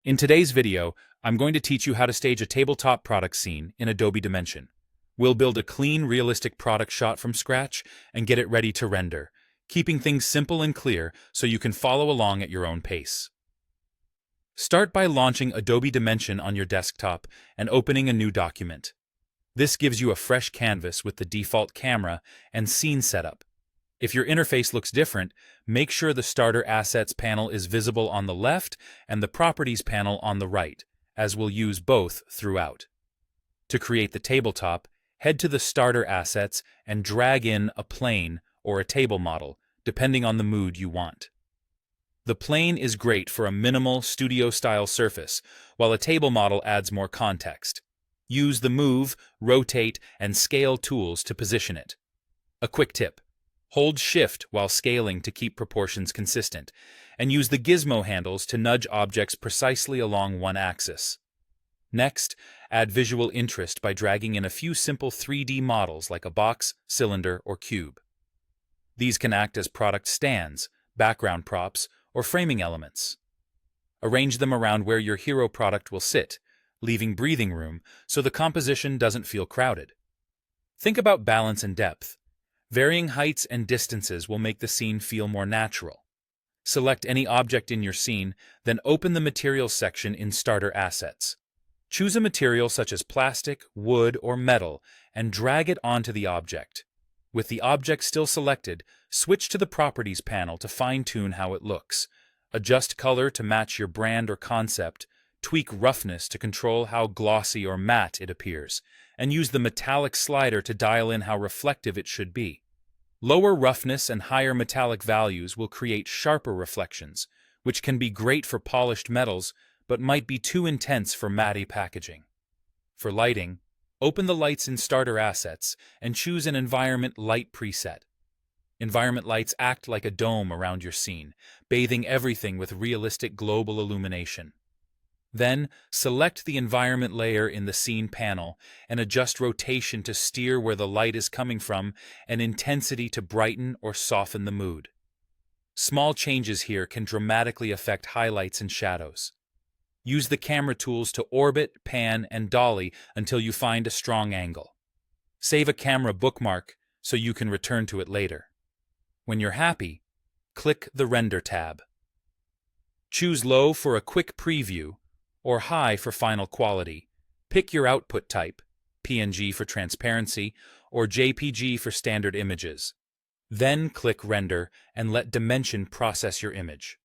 In today's video, I'm going to teach you how to stage a tabletop product scene in Adobe Dimension. We'll build a clean, realistic product shot from scratch and get it ready to render, keeping things simple and clear so you can follow along at your own pace. Start by launching Adobe Dimension on your desktop and opening a new document. This gives you a fresh canvas with the default camera and scene setup. If your interface looks different, make sure the Starter Assets panel is visible on the left and the Properties panel on the right, as we'll use both throughout. To create the tabletop, head to the Starter Assets and drag in a plane or a table model, depending on the mood you want. The plane is great for a minimal, studio-style surface, while a table model adds more context. Use the Move, Rotate, and Scale tools to position it. A quick tip: hold Shift while scaling to keep proportions consistent, and use the gizmo handles to nudge objects precisely along one axis. Next, add visual interest by dragging in a few simple 3D models like a box, cylinder, or cube. These can act as product stands, background props, or framing elements. Arrange them around where your hero product will sit, leaving breathing room so the composition doesn't feel crowded. Think about balance and depth. Varying heights and distances will make the scene feel more natural. Select any object in your scene, then open the Materials section in Starter Assets. Choose a material such as plastic, wood, or metal and drag it onto the object. With the object still selected, switch to the Properties panel to fine-tune how it looks. Adjust color to match your brand or concept, tweak roughness to control how glossy or matte it appears, and use the Metallic slider to dial in how reflective it should be. Lower roughness and higher metallic values will create sharper reflections, which can be great for polished metals but might be too intense for matte packaging. For lighting, open the Lights in Starter Assets and choose an Environment Light preset. Environment lights act like a dome around your scene, bathing everything with realistic global illumination. Then, select the environment layer in the scene panel and adjust rotation to steer where the light is coming from and intensity to brighten or soften the mood. Small changes here can dramatically affect highlights and shadows. Use the camera tools to orbit, pan, and dolly until you find a strong angle. Save a camera bookmark so you can return to it later. When you're happy, click the Render tab. Choose Low for a quick preview or High for final quality. Pick your output type, PNG for transparency or JPG for standard images. Then click Render and let Dimension process your image.